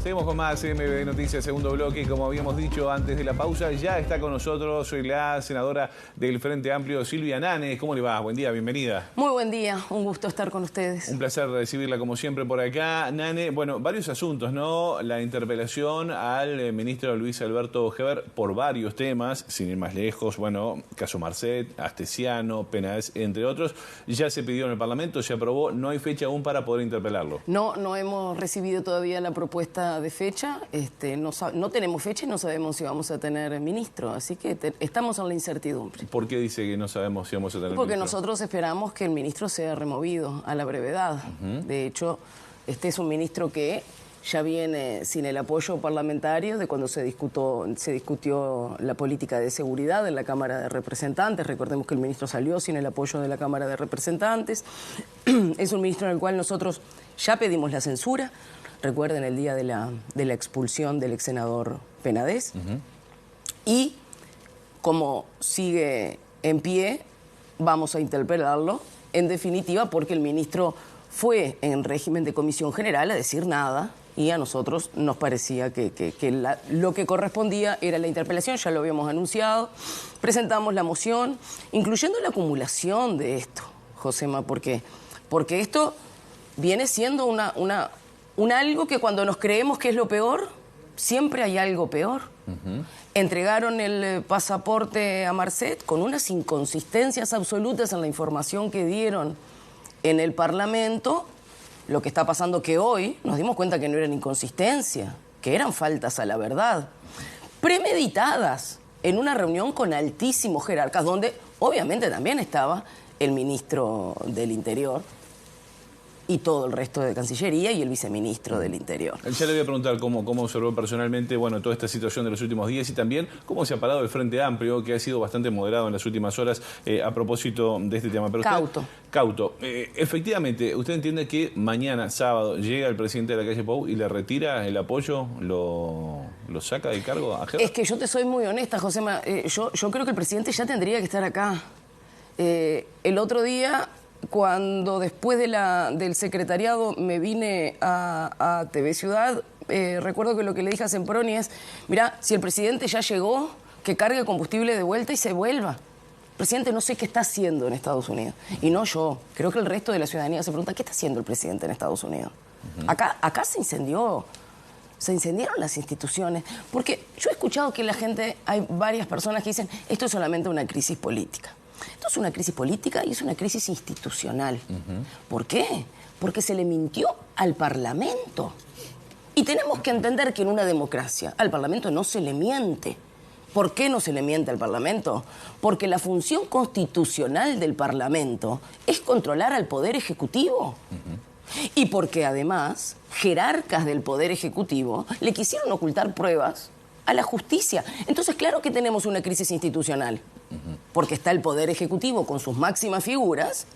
Seguimos con más MB Noticias, segundo bloque. Como habíamos dicho antes de la pausa, ya está con nosotros, soy la senadora del Frente Amplio, Silvia Nane. ¿Cómo le va? Buen día, bienvenida. Muy buen día, un gusto estar con ustedes. Un placer recibirla como siempre por acá. Nane, bueno, varios asuntos, ¿no? La interpelación al ministro Luis Alberto Heber por varios temas, sin ir más lejos, bueno, caso Marcet, Astesiano, Penades, entre otros. Ya se pidió en el Parlamento, se aprobó, no hay fecha aún para poder interpelarlo. No hemos recibido todavía la propuesta de fecha, no tenemos fecha y no sabemos si vamos a tener ministro, así que estamos en la incertidumbre. ¿Por qué dice que no sabemos si vamos a tener Porque ministro? nosotros esperamos que el ministro sea removido a la brevedad. De hecho, este es un ministro que ya viene sin el apoyo parlamentario de cuando se discutió la política de seguridad en la Cámara de Representantes. Recordemos que el ministro salió sin el apoyo de la Cámara de Representantes. Es un ministro en el cual nosotros ya pedimos la censura. Recuerden el día de la expulsión del ex senador Penades. Y como sigue en pie, vamos a interpelarlo, en definitiva, porque el ministro fue en régimen de comisión general a decir nada y a nosotros nos parecía que lo que correspondía era la interpelación, ya lo habíamos anunciado, presentamos la moción, incluyendo la acumulación de esto, Josema, porque esto viene siendo un algo que cuando nos creemos que es lo peor, siempre hay algo peor. Entregaron el pasaporte a Marcet con unas inconsistencias absolutas en la información que dieron en el Parlamento. Lo que está pasando que hoy nos dimos cuenta que no eran inconsistencias, que eran faltas a la verdad, premeditadas en una reunión con altísimos jerarcas, donde obviamente también estaba el ministro del Interior y todo el resto de Cancillería y el viceministro del Interior. Ya le voy a preguntar cómo observó personalmente, bueno, toda esta situación de los últimos días y también cómo se ha parado el Frente Amplio, que ha sido bastante moderado en las últimas horas a propósito de este tema. Pero Cauto. Cauto. Efectivamente, ¿usted entiende que mañana, sábado, llega el presidente de la calle Pou y le retira el apoyo, lo saca del cargo a Heber? Es que yo te soy muy honesta, Josema. Yo creo que el presidente ya tendría que estar acá. El otro día, cuando después del secretariado me vine a TV Ciudad, recuerdo que lo que le dije a Semproni es, mirá, si el presidente ya llegó, que cargue combustible de vuelta y se vuelva. El presidente no sé qué está haciendo en Estados Unidos. Y no yo. Creo que el resto de la ciudadanía se pregunta, ¿qué está haciendo el presidente en Estados Unidos? Acá se incendiaron las instituciones. Porque yo he escuchado que hay varias personas que dicen, esto es solamente una crisis política. Esto es una crisis política y es una crisis institucional. ¿Por qué? Porque se le mintió al Parlamento. Y tenemos que entender que en una democracia al Parlamento no se le miente. ¿Por qué no se le miente al Parlamento? Porque la función constitucional del Parlamento es controlar al Poder Ejecutivo. Y porque además jerarcas del Poder Ejecutivo le quisieron ocultar pruebas a la justicia. Entonces, claro que tenemos una crisis institucional. Porque está el Poder Ejecutivo con sus máximas figuras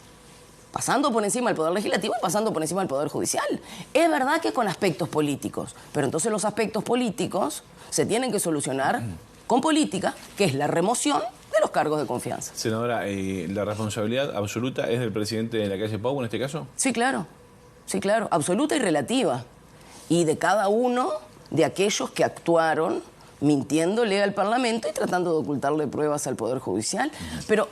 pasando por encima del Poder Legislativo y pasando por encima del Poder Judicial. Es verdad que con aspectos políticos, pero entonces los aspectos políticos se tienen que solucionar con política, que es la remoción de los cargos de confianza. Senadora, ¿la responsabilidad absoluta es del presidente de la calle Pou en este caso? Sí, claro, absoluta y relativa. Y de cada uno de aquellos que actuaron mintiéndole al Parlamento y tratando de ocultarle pruebas al Poder Judicial. Pero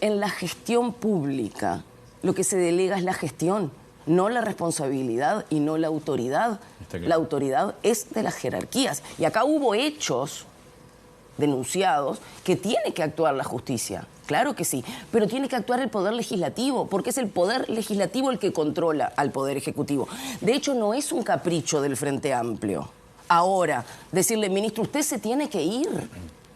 en la gestión pública lo que se delega es la gestión, no la responsabilidad y no la autoridad. La autoridad es de las jerarquías. Y acá hubo hechos denunciados que tiene que actuar la justicia. Claro que sí, pero tiene que actuar el Poder Legislativo, porque es el Poder Legislativo el que controla al Poder Ejecutivo. De hecho, no es un capricho del Frente Amplio. Ahora, decirle, ministro, usted se tiene que ir,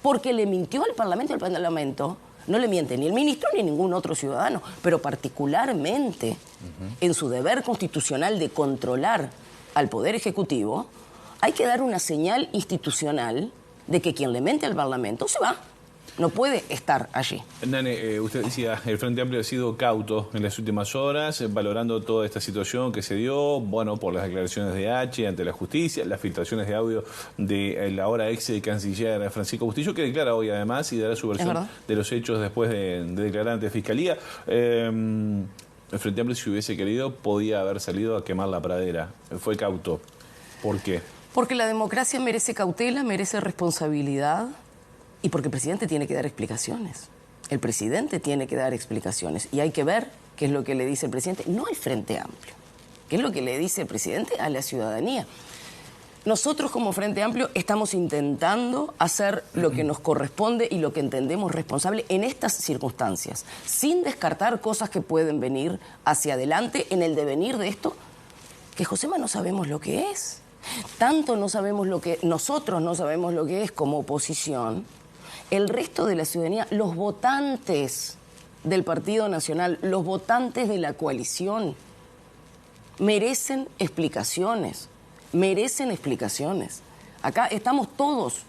porque le mintió al Parlamento y al Parlamento no le miente ni el ministro ni ningún otro ciudadano, pero particularmente en su deber constitucional de controlar al Poder Ejecutivo, hay que dar una señal institucional de que quien le miente al Parlamento se va. No puede estar allí. Nane, usted decía, el Frente Amplio ha sido cauto en las últimas horas, valorando toda esta situación que se dio, bueno, por las declaraciones de H ante la justicia, las filtraciones de audio de la ahora ex canciller Francisco Bustillo, que declara hoy además y dará su versión de los hechos después de declarar ante Fiscalía. El Frente Amplio, si hubiese querido, podía haber salido a quemar la pradera. Fue cauto. ¿Por qué? Porque la democracia merece cautela, merece responsabilidad y porque el presidente tiene que dar explicaciones. El presidente tiene que dar explicaciones y hay que ver qué es lo que le dice el presidente, no al Frente Amplio, qué es lo que le dice el presidente a la ciudadanía. Nosotros como Frente Amplio estamos intentando hacer lo que nos corresponde y lo que entendemos responsable en estas circunstancias, sin descartar cosas que pueden venir hacia adelante en el devenir de esto, que Josema no sabemos lo que es. Tanto no sabemos lo que, nosotros no sabemos lo que es como oposición, el resto de la ciudadanía, los votantes del Partido Nacional, los votantes de la coalición, merecen explicaciones. Merecen explicaciones. Acá estamos todos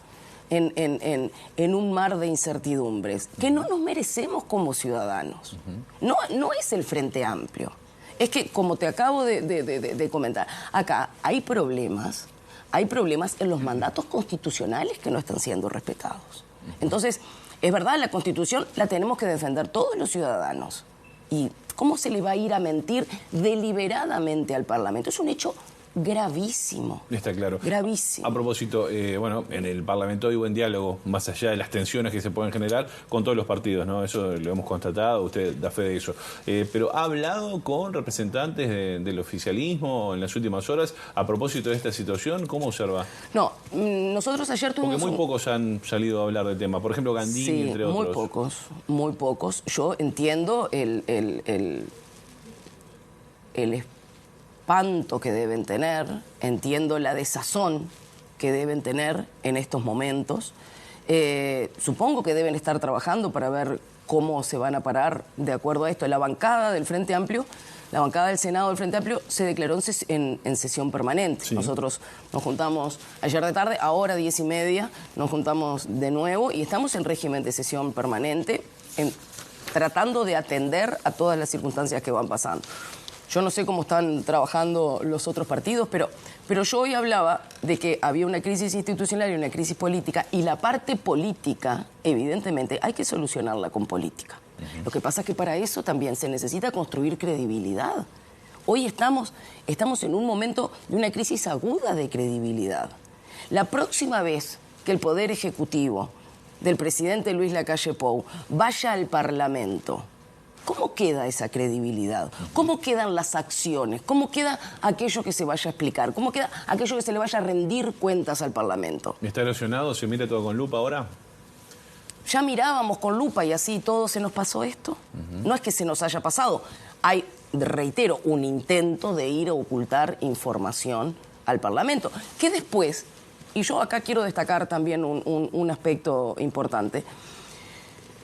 en un mar de incertidumbres que no nos merecemos como ciudadanos. No es el Frente Amplio. Es que, como te acabo de comentar, acá hay problemas en los mandatos constitucionales que no están siendo respetados. Entonces, es verdad, la Constitución la tenemos que defender todos los ciudadanos. ¿Y cómo se le va a ir a mentir deliberadamente al Parlamento? Es un hecho gravísimo. Está claro. Gravísimo. A propósito, bueno, en el Parlamento hay buen diálogo, más allá de las tensiones que se pueden generar con todos los partidos, ¿no? Eso lo hemos constatado, usted da fe de eso. Pero ¿ha hablado con representantes del oficialismo en las últimas horas a propósito de esta situación? ¿Cómo observa? No, nosotros ayer tuvimos... Porque muy pocos han salido a hablar del tema. Por ejemplo, Gandini, sí, entre otros. muy pocos. Yo entiendo el espanto que deben tener, entiendo la desazón que deben tener en estos momentos. Supongo que deben estar trabajando para ver cómo se van a parar de acuerdo a esto. La bancada del Frente Amplio, la bancada del Senado del Frente Amplio se declaró en sesión permanente. Sí. Nosotros nos juntamos ayer de tarde, ahora 10:30, nos juntamos de nuevo y estamos en régimen de sesión permanente, tratando de atender a todas las circunstancias que van pasando. Yo no sé cómo están trabajando los otros partidos, pero yo hoy hablaba de que había una crisis institucional y una crisis política, y la parte política, evidentemente, hay que solucionarla con política. Lo que pasa es que para eso también se necesita construir credibilidad. Hoy estamos en un momento de una crisis aguda de credibilidad. La próxima vez que el Poder Ejecutivo del presidente Luis Lacalle Pou vaya al Parlamento, ¿cómo queda esa credibilidad? ¿Cómo quedan las acciones? ¿Cómo queda aquello que se vaya a explicar? ¿Cómo queda aquello que se le vaya a rendir cuentas al Parlamento? ¿Está erosionado? ¿Se mira todo con lupa ahora? Ya mirábamos con lupa y así todo se nos pasó esto. No es que se nos haya pasado. Hay, reitero, un intento de ir a ocultar información al Parlamento. Que después, y yo acá quiero destacar también un aspecto importante,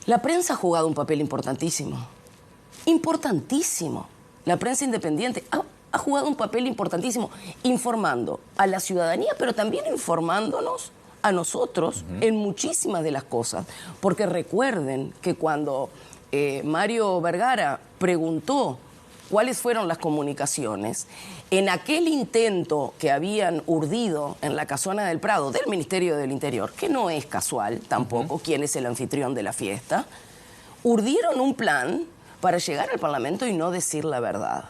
la prensa ha jugado un papel importantísimo. Importantísimo. La prensa independiente ha jugado un papel importantísimo informando a la ciudadanía, pero también informándonos a nosotros en muchísimas de las cosas. Porque recuerden que cuando Mario Vergara preguntó cuáles fueron las comunicaciones, en aquel intento que habían urdido en la Casona del Prado del Ministerio del Interior, que no es casual tampoco quién es el anfitrión de la fiesta, urdieron un plan para llegar al Parlamento y no decir la verdad.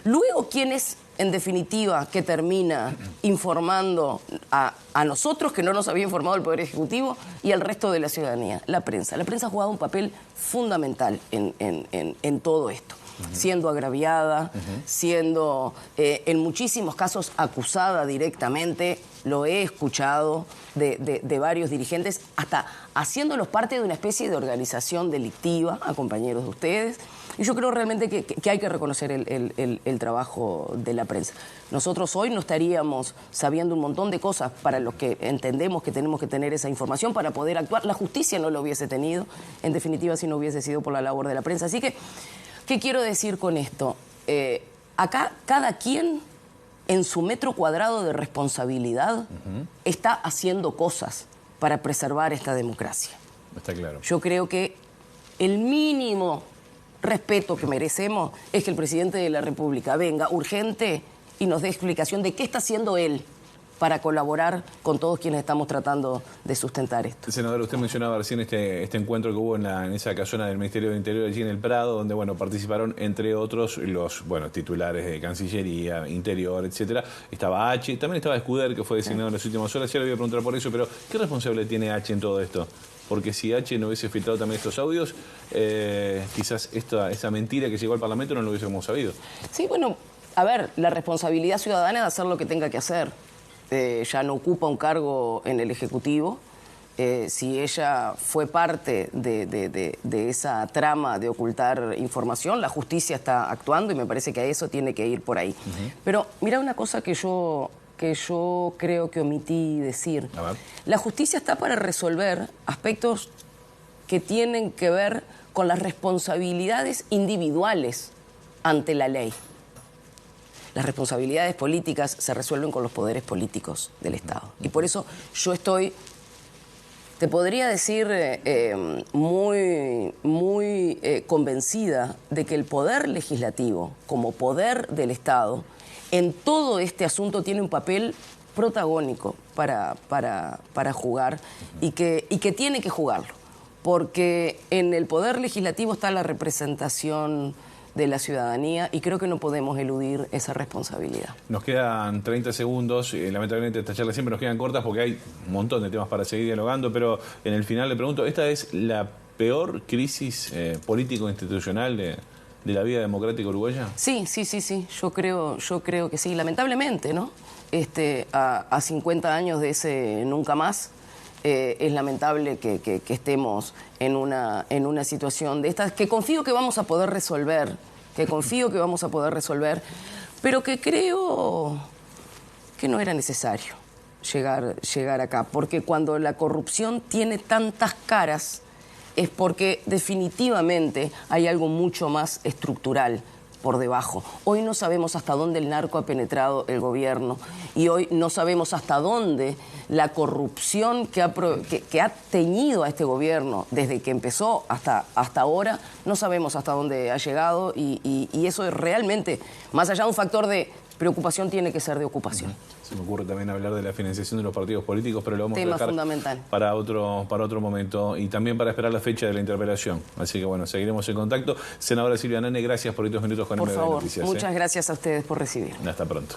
Luego, ¿quién es, en definitiva, que termina informando a nosotros, que no nos había informado el Poder Ejecutivo, y al resto de la ciudadanía? La prensa. La prensa ha jugado un papel fundamental en todo esto. Siendo agraviada, siendo en muchísimos casos acusada directamente, lo he escuchado de varios dirigentes, hasta haciéndolos parte de una especie de organización delictiva a compañeros de ustedes. Y yo creo realmente que hay que reconocer el trabajo de la prensa. Nosotros hoy no estaríamos sabiendo un montón de cosas para los que entendemos que tenemos que tener esa información para poder actuar. La justicia no lo hubiese tenido, en definitiva, si no hubiese sido por la labor de la prensa. Así que, ¿qué quiero decir con esto? Acá cada quien en su metro cuadrado de responsabilidad está haciendo cosas para preservar esta democracia. Está claro. Yo creo que el mínimo respeto que merecemos es que el presidente de la República venga urgente y nos dé explicación de qué está haciendo él para colaborar con todos quienes estamos tratando de sustentar esto. Senadora, usted mencionaba recién este encuentro que hubo en esa casona del Ministerio del Interior allí en el Prado, donde participaron entre otros los titulares de Cancillería, Interior, etcétera. Estaba H, también estaba Escuder, que fue designado en las últimas horas. Ya le voy a preguntar por eso, pero ¿qué responsable tiene H en todo esto? Porque si H no hubiese filtrado también estos audios, quizás esa mentira que llegó al Parlamento no lo hubiésemos sabido. Sí, bueno, a ver, la responsabilidad ciudadana es hacer lo que tenga que hacer. Ya no ocupa un cargo en el Ejecutivo. Si ella fue parte de esa trama de ocultar información, la justicia está actuando y me parece que a eso tiene que ir por ahí. Pero mira una cosa que yo creo que omití decir. La justicia está para resolver aspectos que tienen que ver con las responsabilidades individuales ante la ley. Las responsabilidades políticas se resuelven con los poderes políticos del Estado. Y por eso yo estoy, te podría decir, muy convencida de que el poder legislativo, como poder del Estado, en todo este asunto tiene un papel protagónico para jugar y que tiene que jugarlo. Porque en el poder legislativo está la representación de la ciudadanía y creo que no podemos eludir esa responsabilidad. Nos quedan 30 segundos, lamentablemente estas charlas siempre nos quedan cortas porque hay un montón de temas para seguir dialogando, pero en el final le pregunto, ¿esta es la peor crisis político-institucional de la vida democrática uruguaya? Sí, yo creo que sí, lamentablemente, ¿no? A 50 años de ese nunca más, es lamentable que estemos en una situación de estas, que confío que vamos a poder resolver, pero que creo que no era necesario llegar acá, porque cuando la corrupción tiene tantas caras es porque definitivamente hay algo mucho más estructural por debajo. Hoy no sabemos hasta dónde el narco ha penetrado el gobierno y hoy no sabemos hasta dónde la corrupción que ha teñido a este gobierno desde que empezó hasta ahora, no sabemos hasta dónde ha llegado y eso es realmente, más allá de un factor de preocupación, tiene que ser de ocupación. Se me ocurre también hablar de la financiación de los partidos políticos, pero lo vamos a dejar fundamental para otro momento y también para esperar la fecha de la interpelación. Así que seguiremos en contacto. Senadora Silvia Nane, gracias por estos minutos con MD Noticias. Muchas gracias a ustedes por recibir. Hasta pronto.